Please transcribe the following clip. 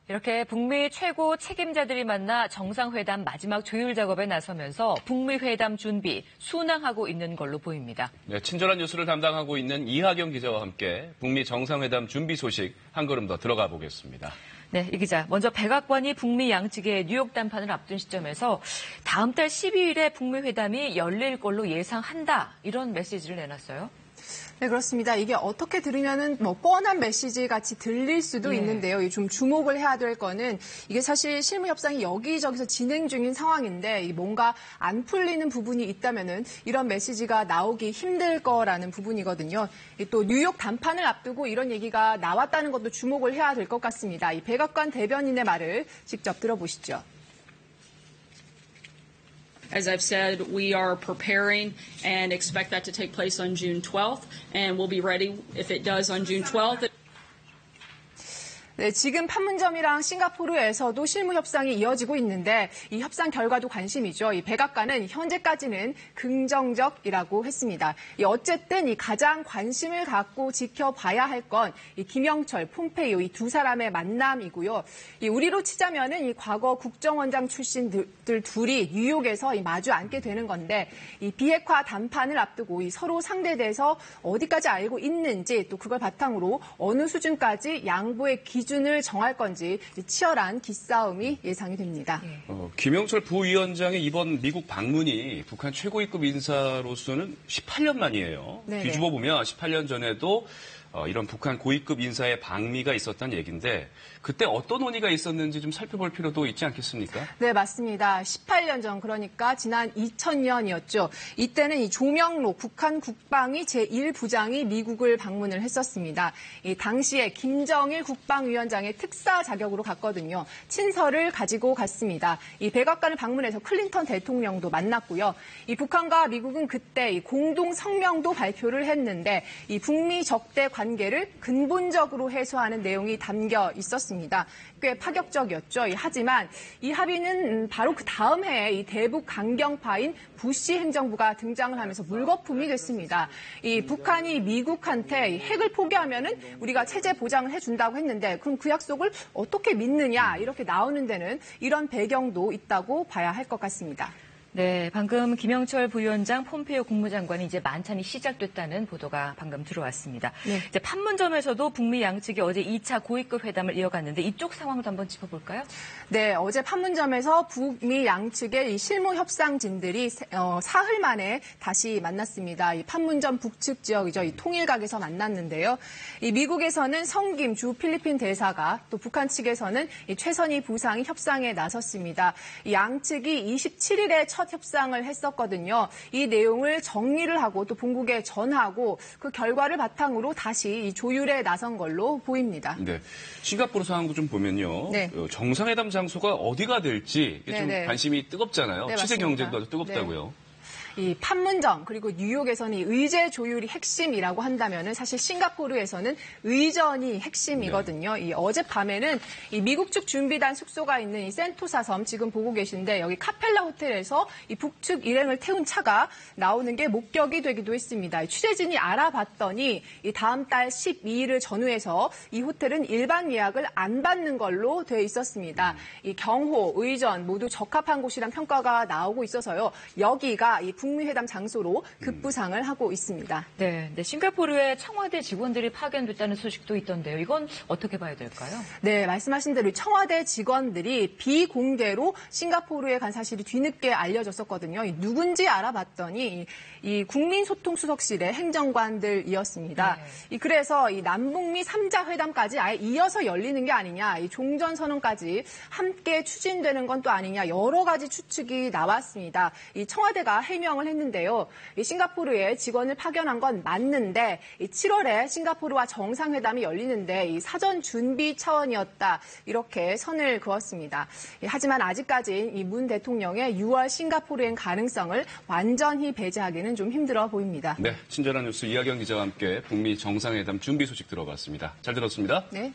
이렇게 북미 최고 책임자들이 만나 정상회담 마지막 조율 작업에 나서면서 북미 회담 준비 순항하고 있는 걸로 보입니다. 네, 친절한 뉴스를 담당하고 있는 이하경 기자와 함께 북미 정상회담 준비 소식 한 걸음 더 들어가 보겠습니다. 네, 이 기자. 먼저 백악관이 북미 양측의 뉴욕 담판을 앞둔 시점에서 다음 달 12일에 북미 회담이 열릴 걸로 예상한다. 이런 메시지를 내놨어요. 네, 그렇습니다. 이게 어떻게 들으면은 뻔한 메시지 같이 들릴 수도 있는데요. 좀 주목을 해야 될 거는 이게 사실 실무 협상이 여기저기서 진행 중인 상황인데 뭔가 안 풀리는 부분이 있다면은 이런 메시지가 나오기 힘들 거라는 부분이거든요. 또 뉴욕 담판을 앞두고 이런 얘기가 나왔다는 것도 주목을 해야 될 것 같습니다. 이 백악관 대변인의 말을 직접 들어보시죠. As I've said, we are preparing and expect that to take place on June 12th, and we'll be ready if it does on June 12th. 네, 지금 판문점이랑 싱가포르에서도 실무 협상이 이어지고 있는데 이 협상 결과도 관심이죠. 이 백악관은 현재까지는 긍정적이라고 했습니다. 어쨌든 이 가장 관심을 갖고 지켜봐야 할 건 이 김영철, 폼페이오 이 두 사람의 만남이고요. 이 우리로 치자면은 이 과거 국정원장 출신들 둘이 뉴욕에서 마주 앉게 되는 건데 이 비핵화 담판을 앞두고 이 서로 상대돼서 어디까지 알고 있는지 또 그걸 바탕으로 어느 수준까지 양보의 기준을 정할 건지 치열한 기싸움이 예상이 됩니다. 김영철 부위원장의 이번 미국 방문이 북한 최고위급 인사로서는 18년 만이에요. 네네. 뒤집어 보면 18년 전에도 이런 북한 고위급 인사의 방미가 있었다는 얘기인데 그때 어떤 논의가 있었는지 좀 살펴볼 필요도 있지 않겠습니까? 네, 맞습니다. 18년 전, 그러니까 지난 2000년이었죠. 이때는 이 조명록 북한 국방위 제1부장이 미국을 방문을 했었습니다. 이 당시에 김정일 국방위원장의 특사 자격으로 갔거든요. 친서를 가지고 갔습니다. 이 백악관을 방문해서 클린턴 대통령도 만났고요. 이 북한과 미국은 그때 이 공동 성명도 발표를 했는데 이 북미 적대 관계를 근본적으로 해소하는 내용이 담겨 있었습니다. 꽤 파격적이었죠. 하지만 이 합의는 바로 그 다음 해에 이 대북 강경파인 부시 행정부가 등장을 하면서 물거품이 됐습니다. 이 북한이 미국한테 핵을 포기하면은 우리가 체제 보장을 해준다고 했는데 그럼 그 약속을 어떻게 믿느냐 이렇게 나오는 데는 이런 배경도 있다고 봐야 할 것 같습니다. 네, 방금 김영철 부위원장, 폼페이오 국무장관이 이제 만찬이 시작됐다는 보도가 방금 들어왔습니다. 네. 이제 판문점에서도 북미 양측이 어제 2차 고위급 회담을 이어갔는데 이쪽 상황도 한번 짚어볼까요? 네, 어제 판문점에서 북미 양측의 이 실무 협상진들이 사흘 만에 다시 만났습니다. 이 판문점 북측 지역이죠. 이 통일각에서 만났는데요. 이 미국에서는 성김 주 필리핀 대사가 또 북한 측에서는 이 최선희 부상이 협상에 나섰습니다. 이 양측이 27일에 첫 협상을 했었거든요. 이 내용을 정리를 하고 또 본국에 전하고 그 결과를 바탕으로 다시 이 조율에 나선 걸로 보입니다. 네, 싱가포르 상황도 좀 보면요. 네. 정상회담 장소가 어디가 될지 좀 관심이 뜨겁잖아요. 네, 취재 맞습니다. 경쟁도 뜨겁다고요. 네. 이 판문점 그리고 뉴욕에서는 이 의제 조율이 핵심이라고 한다면은 사실 싱가포르에서는 의전이 핵심이거든요. 이 어젯밤에는 이 미국 측 준비단 숙소가 있는 이 센토사 섬 지금 보고 계신데 여기 카펠라 호텔에서 이 북측 일행을 태운 차가 나오는 게 목격이 되기도 했습니다. 취재진이 알아봤더니 이 다음 달 12일을 전후해서 이 호텔은 일반 예약을 안 받는 걸로 돼 있었습니다. 이 경호, 의전 모두 적합한 곳이란 평가가 나오고 있어서요. 여기가 이 북미 회담 장소로 급부상을 하고 있습니다. 네, 싱가포르에 청와대 직원들이 파견됐다는 소식도 있던데요. 이건 어떻게 봐야 될까요? 네, 말씀하신 대로 청와대 직원들이 비공개로 싱가포르에 간 사실이 뒤늦게 알려졌었거든요. 누군지 알아봤더니 이 국민소통수석실의 행정관들이었습니다. 네. 그래서 이 남북미 3자 회담까지 아예 이어서 열리는 게 아니냐, 이 종전선언까지 함께 추진되는 건 또 아니냐, 여러 가지 추측이 나왔습니다. 이 청와대가 해명을 했는데요. 이 싱가포르에 직원을 파견한 건 맞는데 7월에 싱가포르와 정상회담이 열리는데 이 사전 준비 차원이었다, 이렇게 선을 그었습니다. 하지만 아직까지 이 문 대통령의 6월 싱가포르행 가능성을 완전히 배제하기는 좀 힘들어 보입니다. 네, 친절한 뉴스 이하경 기자와 함께 북미 정상회담 준비 소식 들어봤습니다. 잘 들었습니다. 네.